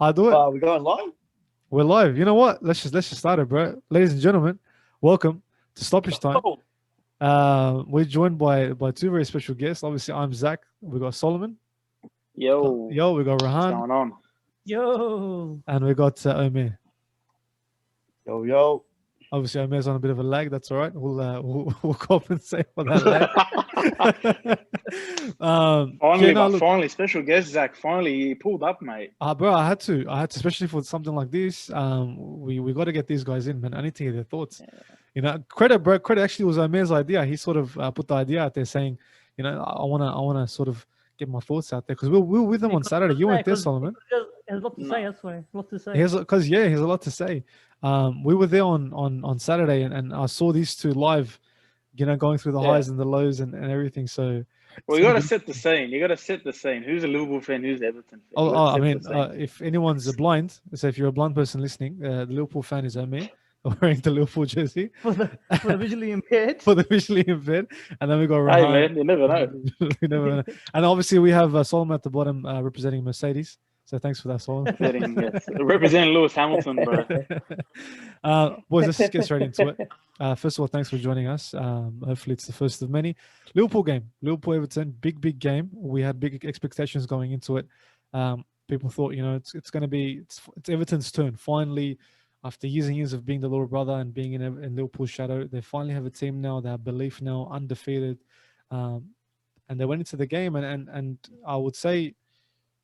I do it. We going live? We're live. You know what? Let's just start it, bro. Ladies and gentlemen, welcome to Stoppage Time. We're joined by two very special guests. Obviously, I'm Zach. We got Solomon. Yo. We got What's Rahan. going on? Yo. And we got Omer. Yo. Obviously, Omer's on a bit of a lag. That's all right. We'll compensate for that lag. Finally, special guest Zach. Finally, he pulled up, mate. Bro, I had to, especially for something like this. We got to get these guys in, man. I need to hear their thoughts. Yeah. You know, credit, bro. Credit actually was Omer's idea. He sort of put the idea out there, saying, you know, I wanna sort of get my thoughts out there because we were with him on Saturday. You weren't there, Solomon. He has a lot to say. That's why. A lot to say. He has a lot to say. We were there on Saturday, and I saw these two live, you know, going through the highs and the lows and everything. So, well, you got to set the scene. You got to set the scene. Who's a Liverpool fan? Who's Everton fan? I mean, if anyone's blind, so if you're a blind person listening, the Liverpool fan is Omer, wearing the Liverpool jersey for the visually impaired. For the visually impaired, and then we got Rahan. Hey man, you never know. You never know. And obviously we have Solomon at the bottom representing Mercedes. So thanks for that, Solomon. Representing Lewis Hamilton, bro. Boys, let's just get straight into it. First of all, thanks for joining us. Hopefully it's the first of many. Liverpool game, Liverpool-Everton, big game. We had big expectations going into it. People thought, you know, it's going to be, it's Everton's turn. Finally, after years and years of being the little brother and being in Liverpool's shadow, they finally have a team now. They have belief now, undefeated. And they went into the game and I would say,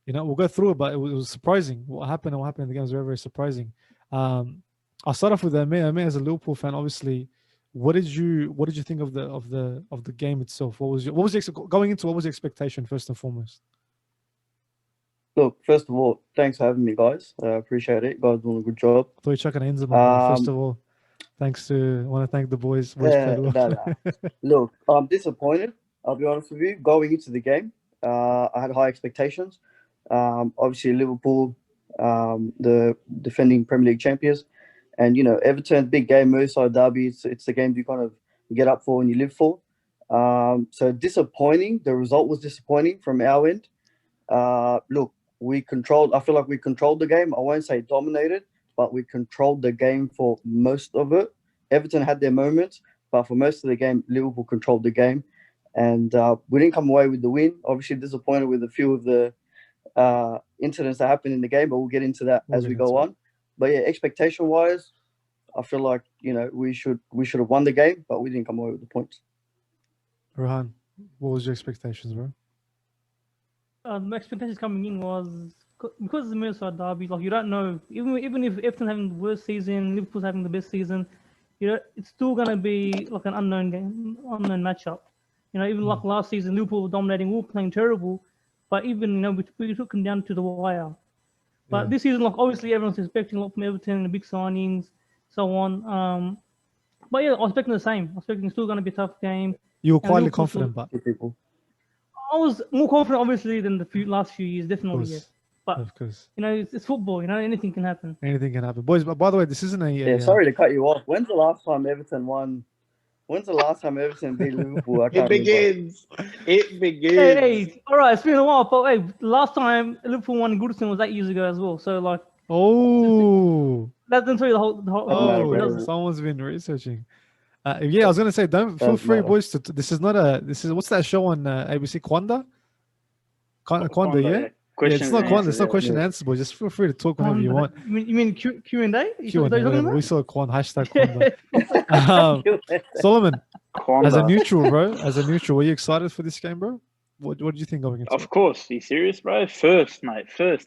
you know, we'll go through it, but it was surprising. What happened in the game was very, very surprising. I'll start off with Omer. Omer, as a Liverpool fan, obviously, what did you think of the game itself? What was going into? What was the expectation first and foremost? Look, first of all, thanks for having me, guys. I appreciate it. You guys doing a good job. I thought you chucking hands on first of all. I want to thank the boys. Look, I'm disappointed. I'll be honest with you. Going into the game, I had high expectations. Obviously, Liverpool, the defending Premier League champions, and you know, Everton, big game, Merseyside derby. It's the game you kind of get up for and you live for. So disappointing. The result was disappointing from our end. Look, I feel like we controlled the game. I won't say dominated, but we controlled the game for most of it. Everton had their moments, but for most of the game, Liverpool controlled the game. And we didn't come away with the win. Obviously disappointed with a few of the incidents that happened in the game, but we'll get into that as we go on. But yeah, expectation-wise, I feel like, you know, we should have won the game, but we didn't come away with the points. Rahan, what was your expectations, bro? My expectations coming in was because it's the Merseyside derby. Like, you don't know, even if Everton's having the worst season, Liverpool's having the best season, you know, it's still gonna be like an unknown game, unknown matchup. You know, even like last season, Liverpool were dominating, we were playing terrible, but even, you know, we took them down to the wire. But this season, like, obviously everyone's expecting a lot from Everton, the big signings, so on. But yeah, I was expecting the same. I was expecting it's still gonna be a tough game. You were quietly confident, but I was more confident, obviously, than the last few years, definitely. Yes. But of course, you know, it's football. You know, anything can happen. Anything can happen, boys. But by the way, this isn't a. Sorry to cut you off. When's the last time Everton won? When's the last time Everton beat Liverpool? It begins. Hey, all right. It's been a while, but hey, last time Liverpool won Goodison was 8 years ago as well. So like. Oh. That doesn't tell you the whole. Someone's been researching. Yeah, I was gonna say, don't feel free, boys. This is what's that show on ABC? Quanda, yeah. It's not Quanda. It's not question and answer, boys. Just feel free to talk whenever you want. You mean Q&A? We saw Quanda. #Quanda. Solomon, as a neutral, bro. Were you excited for this game, bro? What did you think going into it? Of course. Are you serious, bro? First,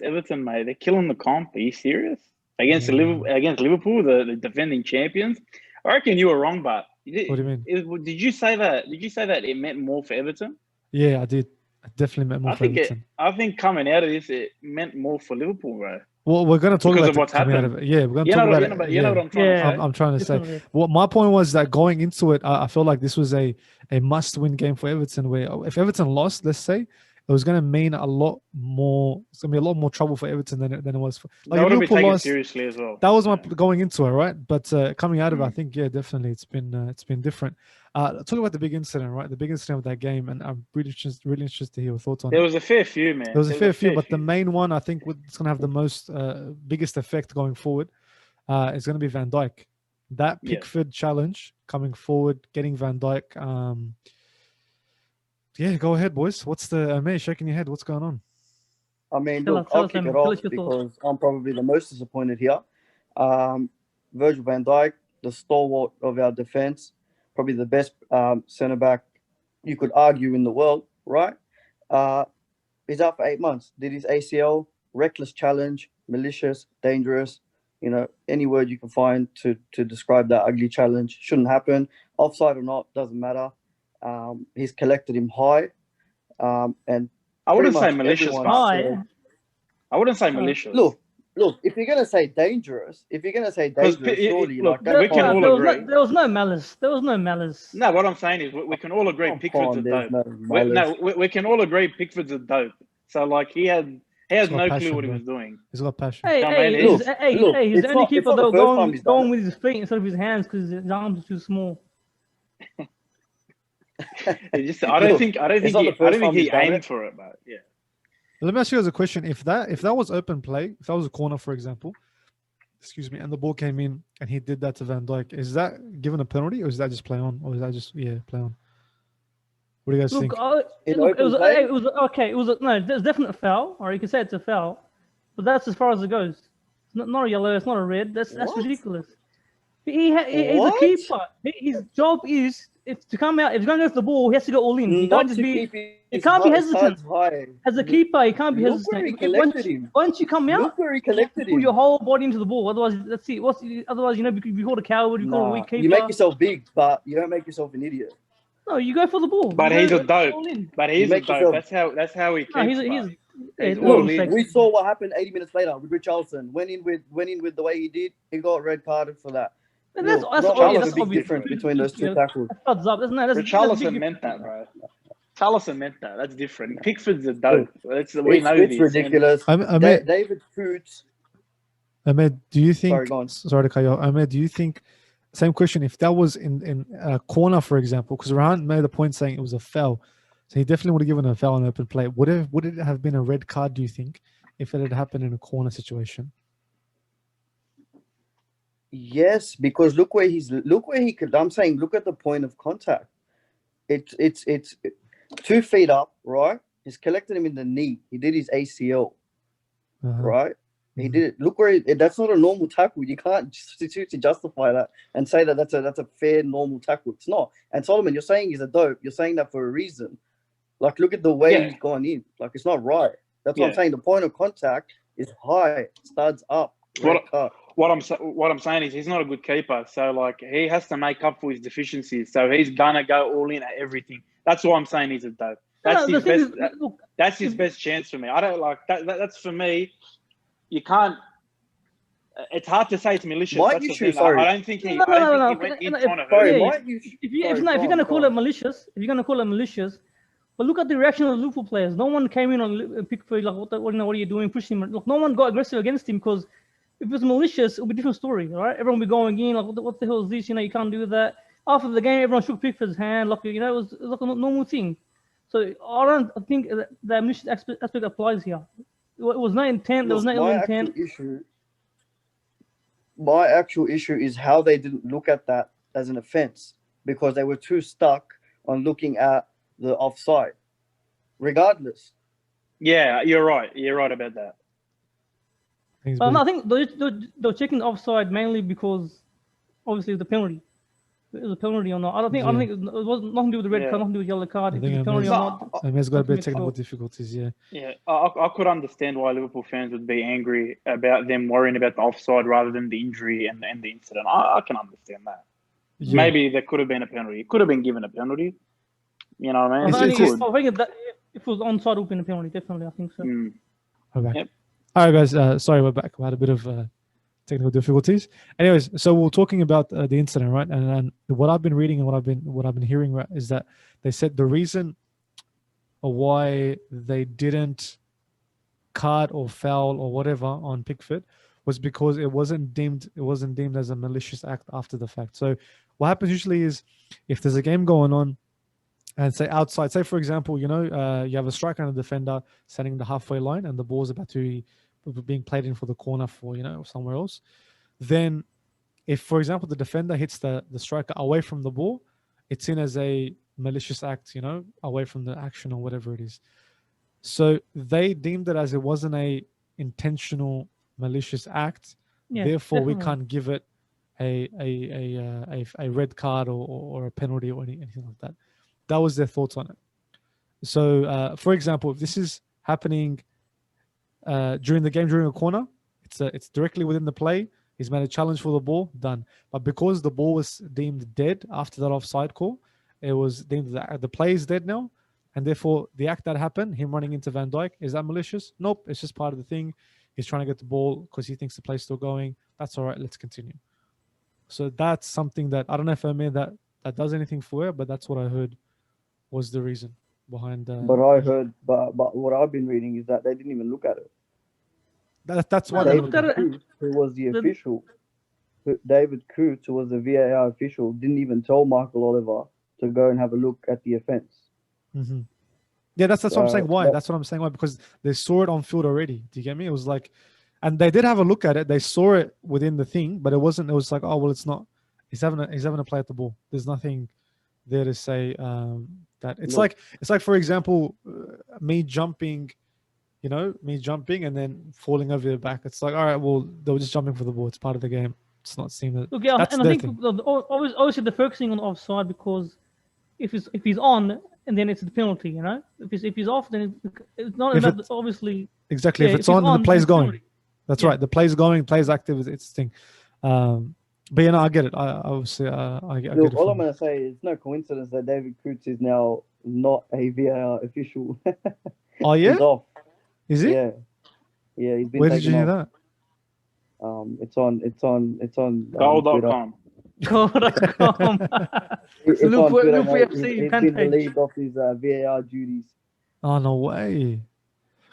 Everton, mate. They're killing the comp. Are you serious? Against Liverpool, the defending champions. I reckon you were wrong, but what do you mean? Did you say that it meant more for Everton? Yeah, I did. It definitely meant more for Everton. I think coming out of this, it meant more for Liverpool, bro. Well, we're going to talk about what's happened. Yeah, we're going to talk about it. You know what I'm trying to say. I'm trying to say. Well, my point was that going into it, I feel like this was a must-win game for Everton. Where if Everton lost, let's say, it was going to mean a lot more. It's going to be a lot more trouble for Everton than it was for. Like, Liverpool lost seriously as well. That was my going into it, right? But coming out of it, I think definitely it's been different. Talking about the big incident, right? The big incident of that game, and I'm really interested to hear your thoughts on There it. was a fair few, man. There was a fair few, but the main one I think it's going to have the most biggest effect going forward is going to be Van Dijk. That Pickford challenge coming forward, getting Van Dijk. Yeah, go ahead, boys. What's the May shaking your head? What's going on? I mean, look, I'll kick it off because I'm probably the most disappointed here. Virgil van Dijk, the stalwart of our defense, probably the best centre back you could argue in the world, right? He's out for 8 months. Did his ACL, reckless challenge, malicious, dangerous. You know, any word you can find to describe that ugly challenge. Shouldn't happen. Offside or not, doesn't matter. He's collected him high. And I wouldn't say malicious. I wouldn't say malicious. Look, if you're gonna say dangerous, surely like we can all agree. There was no malice. There was no malice. No, what I'm saying is we can all agree Pickford's a dope. We can all agree Pickford's a dope. So like he had no clue what he was doing. He's got passion. He's the only keeper that was going with his feet instead of his hands because his arms are too small. I don't think he aimed for it, but yeah. Let me ask you guys a question. If that was open play, if that was a corner, for example, excuse me, and the ball came in and he did that to Van Dijk, is that given a penalty or is that just play on? Or is that just play on? What do you guys think? It was okay. It was there's definitely a foul, or you can say it's a foul, but that's as far as it goes. It's not a yellow. It's not a red. That's ridiculous. He's a keeper. His job is to come out. If he's going to go for the ball, he has to go all in. He can't just be. He can't be hestant. As a keeper, he can't be hesitant. Once you come out, put your whole body into the ball. Otherwise, let's see. Otherwise, you be called a coward. You call a weak keeper. You make yourself big, but you don't make yourself an idiot. No, you go for the ball. But he's a dope. That's how he keeps. We saw what happened 80 minutes later with Richarlison. Went in with the way he did. He got red carded for that. And that's obvious. A big difference between those two tackles. Richarlison meant that, bro. Richarlison meant that. That's different. Pickford's a dope. It's ridiculous. David Foots. Ahmed, do you think? Sorry, go on. Sorry to cut you off. Ahmed, do you think? Same question. If that was in a corner, for example, because Rahan made the point saying it was a foul, so he definitely would have given a foul on open play. Would it have been a red card? Do you think if it had happened in a corner situation? Yes, because look where he could. I'm saying, look at the point of contact. It's 2 feet up, right? He's collected him in the knee. He did his ACL, right? He did it. Look where that's not a normal tackle. You can't justify that and say that that's a fair normal tackle. It's not. And Solomon, you're saying he's a dope. You're saying that for a reason. Like, look at the way he's gone in. Like, it's not right. That's what I'm saying. The point of contact is high. Studs up. What I'm saying is he's not a good keeper. So like he has to make up for his deficiencies. So he's gonna go all in at everything. That's why I'm saying he's a dope. That's his best chance for me. I don't like that. That's for me. You can't. It's hard to say it's malicious. I don't think he. No. Went in trying to hurt. If you're gonna call it malicious, but look at the reaction of the Liverpool players. No one came in on Pickford like, what are you doing? Pushing him. Look, no one got aggressive against him because if it was malicious, it would be a different story, right? Everyone would be going in like, what the hell is this? You can't do that. After the game, everyone shook Pickford's hand. Like, it was like a normal thing. So I think the malicious aspect applies here. It was no intent. There was no ill intent. My actual issue is how they didn't look at that as an offense because they were too stuck on looking at the offside. Regardless. Yeah, you're right. You're right about that. I think they're checking the offside mainly because obviously the penalty. It was a penalty or not. I don't think it was nothing to do with the red card, nothing to do with the yellow card. If it's a penalty or not. And there's got a bit of technical difficulties, Yeah, I could understand why Liverpool fans would be angry about them worrying about the offside rather than the injury and the incident. I can understand that. Yeah. Maybe there could have been a penalty. It could have been given a penalty. You know what I mean? I think if it was onside, it would have been a penalty. Definitely, I think so. Okay. Yep. All right, guys. Sorry, we're back. We had a bit of technical difficulties. Anyways, so we're talking about the incident, right? And what I've been reading and what I've been hearing, right, is that they said the reason why they didn't card or foul or whatever on Pickford was because it wasn't deemed as a malicious act after the fact. So what happens usually is if there's a game going on, and say outside, say for example, you have a striker and a defender standing the halfway line, and the ball's about to be being played in for the corner for somewhere else. Then, if for example the defender hits the striker away from the ball, it's in as a malicious act, away from the action or whatever it is. So they deemed it as it wasn't a intentional malicious act. Yeah, therefore, definitely. we can't give it a red card or a penalty or anything like that. That was their thoughts on it. So, for example, if this is happening during the game, during a corner, it's directly within the play. He's made a challenge for the ball, done. But because the ball was deemed dead after that offside call, it was deemed that the play is dead now, and therefore the act that happened, him running into Van Dijk, is that malicious? Nope, it's just part of the thing. He's trying to get the ball because he thinks the play's still going. That's all right. Let's continue. So that's something that I don't know if I made that does anything for it, but that's what I heard was the reason behind. But I heard, but what I've been reading is that they didn't even look at it. That's why David Cruz, who was the official, David Cruz, who was the VAR official, didn't even tell Michael Oliver to go and have a look at the offence. Mm-hmm. Yeah, that's what I'm saying. Why? That's what I'm saying. Why? Because they saw it on field already. Do you get me? It was like, and they did have a look at it. They saw it within the thing, but it wasn't. It was like, oh well, it's not. He's having a play at the ball. There's nothing there to say that it's like for example, me jumping and then falling over your back. It's like, all right, well, they were just jumping for the ball. It's part of the game. It's not seen that. Look, yeah, that's and I think obviously they're focusing on offside because if he's on, and then it's the penalty. If he's off, then it's not about obviously. Exactly. Yeah, if it's on, then the play's going. Penalty. That's right. The play's going, play's active. It's the thing. But I get it. I obviously I get it. All I'm gonna say is no coincidence that David Cruz is now not a VAR official. Oh yeah. He's off. Is he? Yeah. Yeah. He's been. Where did you hear that? It's on. Goal.com. Goal.com. It's on Twitter, he's been page. relieved of his VAR duties. Oh no way.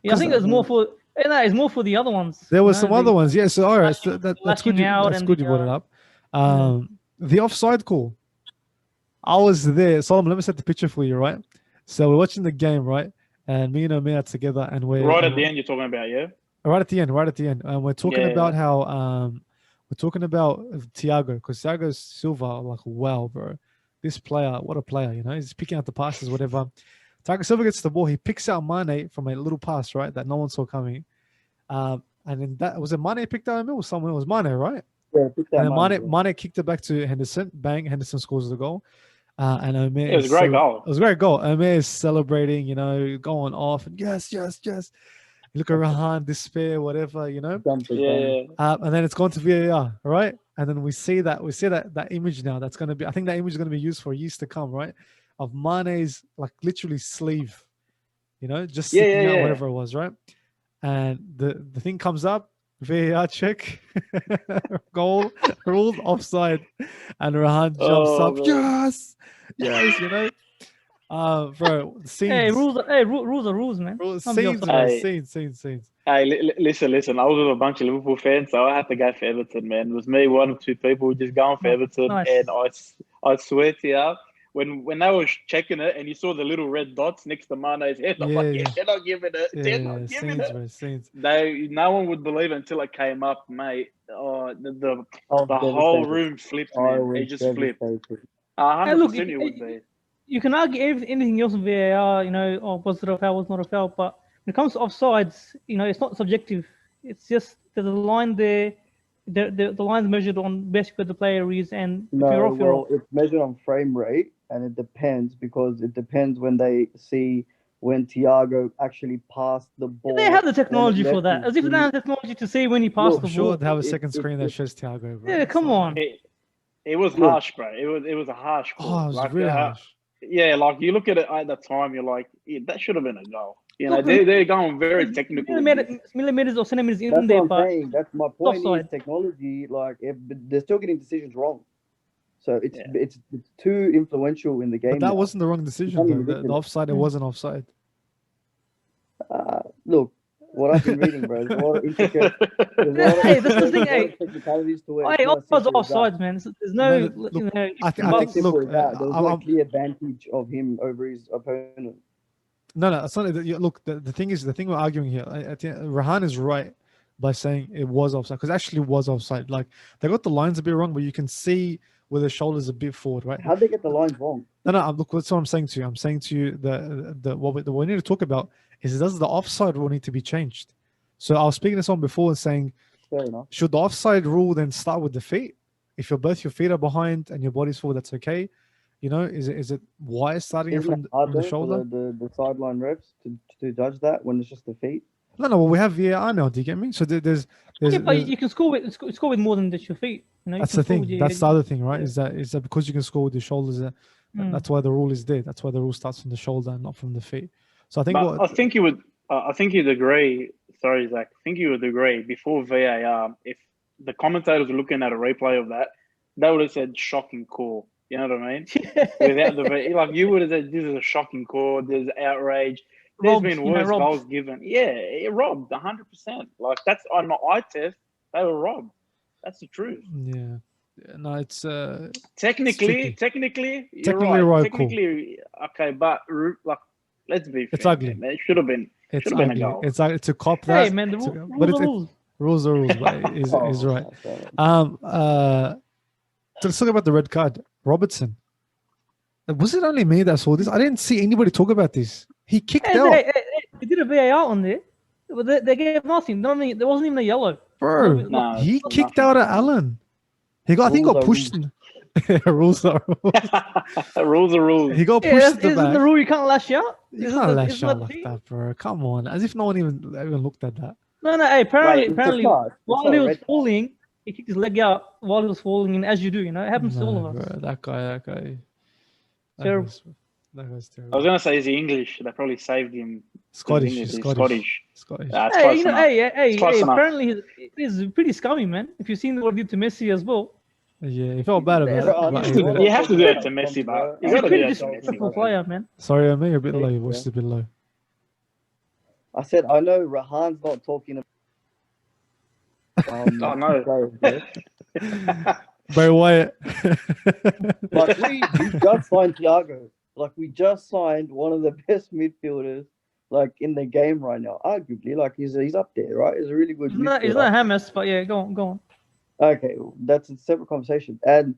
Yeah, I think it's more for. It's more for the other ones. There were some other ones. Yeah. So all right. So that's good. That's good. You brought it up. The offside call. I was there. Solomon, let me set the picture for you, right? So we're watching the game, right? And me and Omer are together, and we're right at the end. You're talking about, yeah. Right at the end. And we're talking about how we're talking about Thiago, because Thiago Silva, like, wow, bro, this player, what a player, he's picking out the passes, whatever. Thiago Silva gets the ball, he picks out Mane from a little pass, right, that no one saw coming. And then that was it. Mane picked out him, or someone else? Mane, right? Yeah, picked out Mane kicked it back to Henderson. Bang! Henderson scores the goal. And Omer, it was a great goal. It was a great goal. Omer is celebrating, going off, and yes. You look around, despair, whatever, Yeah. And then it's gone to VAR, right? And then we see that image now. That's going to be. I think that image is going to be used for years to come, right? Of Mane's like literally sleeve, just sticking out, whatever it was, right? And the thing comes up. VAR check, goal, ruled offside, and Rahan jumps up. Man. Yes, bro. Scenes. Hey, rules are rules, man. Scenes. Hey, listen. I was with a bunch of Liverpool fans, so I had to go for Everton, man. It was me, one or two people just going for Everton, nice. And I swear to you, when they were checking it and you saw the little red dots next to Mane's head, I'm like, they're not giving it. They're not giving it. Scenes. No one would believe it until it came up, mate. Oh, the whole room flipped, man. It just flipped. 100% it would be. You can argue anything else in VAR, was it a foul, was not a foul, but when it comes to offsides, it's not subjective. It's just there's a line there. The line's measured on basically where the player is, and if you're off, you're off. It's measured on frame rate, and it depends when they see when Thiago actually passed the ball. They have the technology for that. As if they have technology to see when he passed the ball. Sure, they have a second screen that shows Thiago. Bro. Yeah, come on. It was harsh, bro. It was a harsh call. Oh, it was really harsh. Yeah, like you look at it at the time, you're like, that should have been a goal. They're going very technical. Millimeters or centimeters in there, but that's my point. Is technology, like, they're still getting decisions wrong. So it's too influential in the game. But that wasn't the wrong decision, though. The offside, it wasn't offside. Look, what I've been reading, bro. There's a lot of intricate. Hey, that's the thing. Hey, technicalities to it. hey, offsides are offsides, man. There's no, look, you know. I think simple look, as that. There was no clear advantage of him over his opponent. No, it's not. Look, the thing is, the thing we're arguing here. I think Rahan is right by saying it was offside because actually it was offside. Like they got the lines a bit wrong, but you can see where the shoulders a bit forward, right? How'd they get the lines wrong? No. Look, that's what I'm saying to you. I'm saying to you what we need to talk about is does the offside rule need to be changed? So I was speaking to someone before and saying, fair enough. Should the offside rule then start with the feet? If both your feet are behind and your body's forward, that's okay. You know, is it why starting it from the shoulder? The sideline reps to judge that when it's just the feet. No. Well, we have VAR now. Do you get me? So there's but you can score with more than just your feet. You know, that's the thing. That's the other thing, right? Is that because you can score with your shoulders? That's why the rule is there. That's why the rule starts from the shoulder and not from the feet. So I think. I think you would. I think you'd agree. Sorry, Zach. I think you would agree before VAR, if the commentators were looking at a replay of that, they would have said shocking call. You know what I mean? Without the like, you would have said this is a shocking call. There's outrage. There's been worse goals given. Yeah, it robbed 100%. Like that's on my eye test. They were robbed. That's the truth. Yeah. No, it's technically you're right. Technically, okay, but like, let's be fair. It's ugly. Man. It should have been. It's ugly. Been a goal. It's a cop that. Hey man, the rules are rules. But is right. So let's talk about the red card. Robertson. Was it only me that saw this? I didn't see anybody talk about this. He kicked out. They did a VAR on there. But they gave nothing. There wasn't even a yellow. Bro, he kicked out at Allen. I think he got pushed. Rules are rules. Rules are rules. He got pushed to the back. Isn't the rule you can't lash out? You can't lash out like that, bro. Come on. As if no one even looked at that. No. Hey, apparently, while he was falling, he kicked his leg out while he was falling, and as you do, you know, it happens to all of us. Bro, that guy. Terrible. That was terrible. I was gonna say, is he English? They probably saved him. Scottish. Apparently he's pretty scummy, man. If you've seen what he did to Messi as well. Yeah, he felt bad about it. You have to do it to Messi, but you gotta do it to Messi. Player, man. Sorry, I mean, you're a bit low. Your voice is a bit low. I said, I know Rahan's not talking about. Oh no. Bray Wyatt. Like we just signed Thiago. Like we just signed one of the best midfielders, like in the game right now. Arguably, like he's up there, right? He's a really good. He's not Hamas, but yeah, go on. Okay, that's a separate conversation. And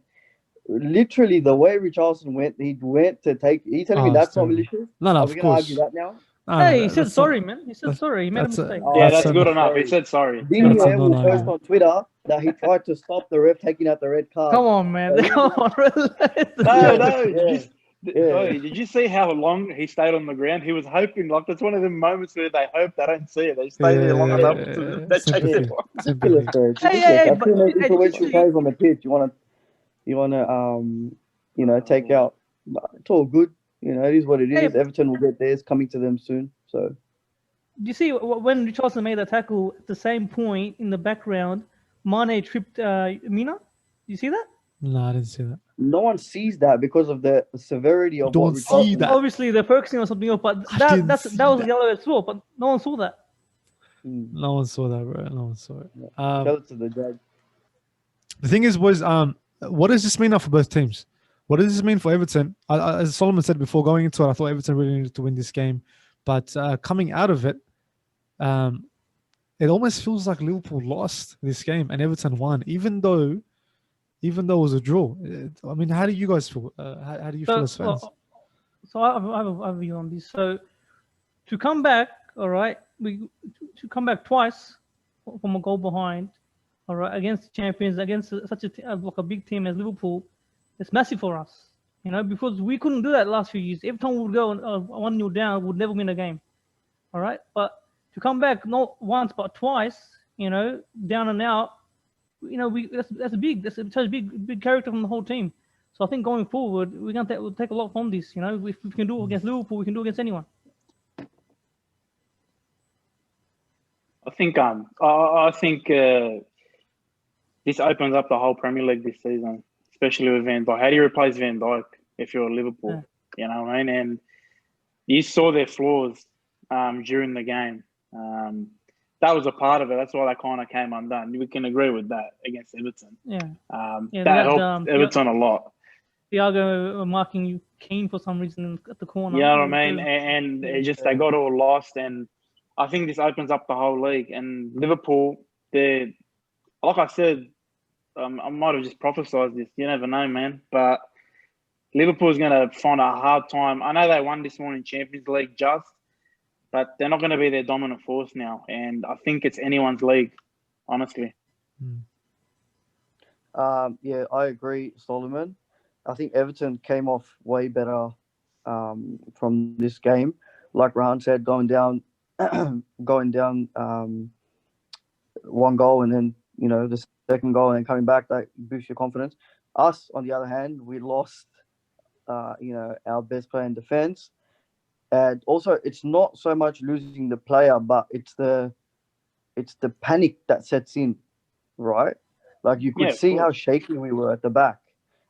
literally, the way Richarlison went, he went to take. Are you telling me that's not malicious? No, Are of we course. Argue that now? Hey, he said sorry, man. He said sorry. He made a mistake. Yeah, that's good enough. He said sorry. Didn't you ever post on Twitter that he tried to stop the ref taking out the red card? Come on, man. Come on. No. Did you see how long he stayed on the ground? He was hoping, like, that's one of the moments where they hope they don't see it. They stay there long enough to check it. It's when she plays on the pitch, you want to, take out. It's all good. You know, it is what it is. Everton will get theirs coming to them soon. So, you see, when Richarlison made that tackle, at the same point in the background, Mane tripped Mina. You see that? No, I didn't see that. No one sees that because of the severity of what see that. Obviously, they're focusing on something else, but that was yellow as well. But no one saw that. No one saw that, bro. No one saw it. Tell it to the judge. The thing is, boys, what does this mean now for both teams? What does this mean for Everton? As Solomon said before, going into it, I thought Everton really needed to win this game. But coming out of it, it almost feels like Liverpool lost this game and Everton won, even though it was a draw. I mean, how do you guys feel? How do you feel as fans? So I have a view on this. So to come back, all right, to come back twice from a goal behind, all right, against champions, against such a big team as Liverpool, it's massive for us, you know, because we couldn't do that last few years. Every time we would go 1-0 down, would never win a game, all right. But to come back not once but twice, you know, down and out, you know, that's such a big character from the whole team. So I think going forward, we'll take a lot from this. You know, if we can do it against Liverpool, we can do it against anyone. I think this opens up the whole Premier League this season, especially with Van Dijk. How do you replace Van Dijk if you're Liverpool? Yeah. You know what I mean? And you saw their flaws during the game. that was a part of it. That's why they kind of came undone. We can agree with that against Everton. Yeah. That helped Everton a lot. Thiago marking you Kane for some reason at the corner. You know what I mean? And it just they got all lost, and I think this opens up the whole league. And Liverpool, they're like I said, I might have just prophesized this. You never know, man. But Liverpool's going to find a hard time. I know they won this morning Champions League but they're not going to be their dominant force now. And I think it's anyone's league, honestly. Yeah, I agree, Solomon. I think Everton came off way better from this game. Like Rahan said, going down one goal, and then the second goal, and then coming back, that boosts your confidence. Us, on the other hand, we lost our best player in defense, and also it's not so much losing the player, but it's the panic that sets in, right? Like you could see how shaky we were at the back.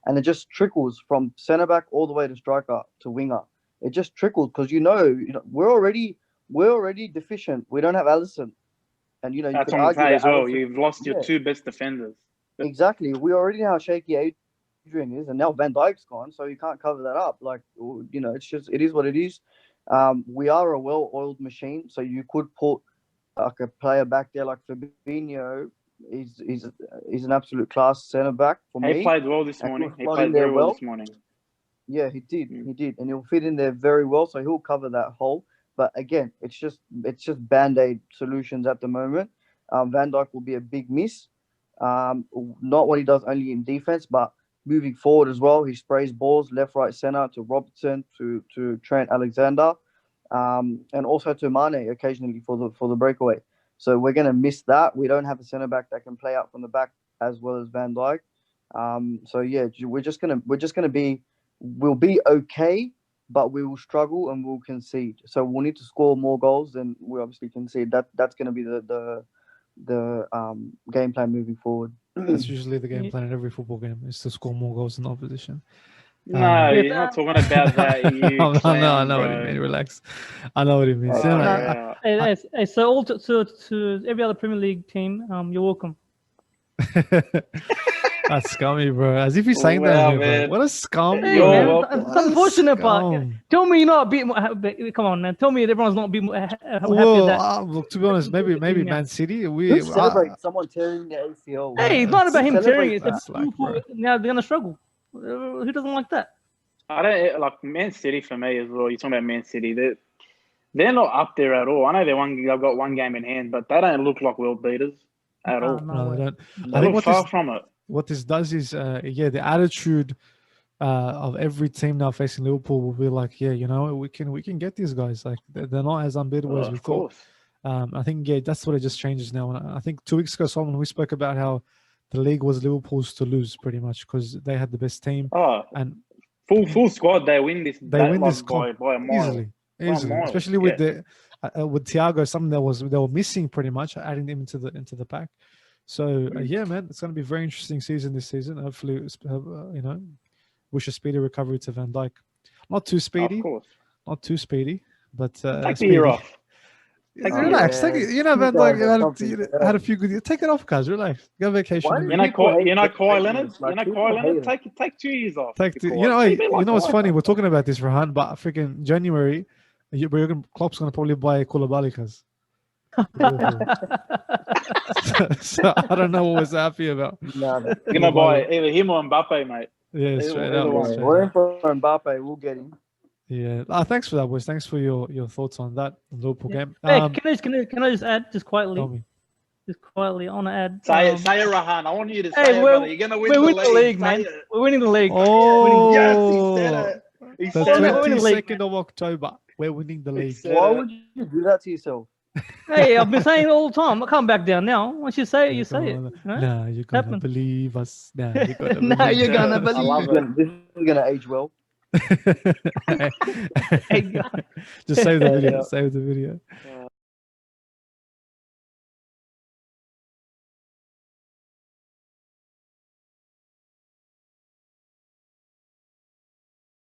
And it just trickles from centre back all the way to striker to winger. It just trickles because we're already deficient. We don't have Alisson, and that's what I'm saying as well. You've lost your two best defenders. Exactly. We already know how shaky Adrian is, and now Van Dijk's gone, so you can't cover that up. Like it is what it is. We are a well-oiled machine, so you could put like a player back there like Fabinho. He's an absolute class centre back for me. He played well this morning. He played very well this morning. Yeah, he did. He did, and he'll fit in there very well. So he'll cover that hole. But again, it's just band-aid solutions at the moment. Van Dijk will be a big miss. Not what he does only in defense, but moving forward as well. He sprays balls left, right, centre to Robertson, to Trent Alexander, and also to Mane occasionally for the breakaway. So we're going to miss that. We don't have a centre back that can play out from the back as well as Van Dijk. So yeah, we'll be okay, but we will struggle and we'll concede. So we'll need to score more goals than we obviously concede. That's going to be the game plan moving forward. That's usually the game plan in every football game, is to score more goals than the opposition. No, you're not talking about that. I know what you mean. Relax. I know what you mean. So to every other Premier League team, you're welcome. That's scummy, bro. As if he's saying that, bro. What a scum. Hey, man, it's unfortunate, but tell me you're not a bit more. Come on, man. Tell me everyone's not a bit more happy with that. Look, to be honest, maybe Man City. We celebrate someone tearing the ACL. Hey, it's not about him tearing it. Now they're gonna struggle. Who doesn't like that? I don't like Man City for me as well. You're talking about Man City. They're not up there at all. I know they've got one game in hand, but they don't look like world beaters at all. No, they don't. I think far from it. What this does is, the attitude of every team now facing Liverpool will be like, we can get these guys. Like they're not as unbeatable as we thought. I think that's what it just changes now. And I think 2 weeks ago, Solomon, we spoke about how the league was Liverpool's to lose pretty much because they had the best team. And full squad, they win this. They win this by a mile. Easily, especially with with Thiago, something they were missing pretty much, adding them into the pack. So man, it's going to be a very interesting season this season. Hopefully, wish a speedy recovery to Van Dijk. Not too speedy, of course. Not too speedy, but take the year off. Relax. Take it. Van Dijk had a few good years. Take it off, guys. Relax. Go on vacation. You're not Kawhi Leonard. Take 2 years off. What's funny? We're talking about this, Rahan, but freaking January, Klopp's going to probably buy Koulibaly. So I don't know what we're happy about. You're going to buy either him or Mbappe, mate. Yeah, straight up. We're in for Mbappe. We'll get him. Yeah. Thanks for that, boys. Thanks for your thoughts on that Liverpool game. Hey, can I just add just quietly? Just quietly, I want to add. Say it, Rahan. I want you to say it, brother. You're going to win the league, man. We're winning the league. Oh, yes, he said it. The 22nd of October. We're winning the league. Why would you do that to yourself? Hey, I've been saying it all the time. I can't back down now. Once you say it, you say it. Nah, you're going to believe us. Nah, you're going to believe you're going to believe I love it. This is going to age well. Just save the video.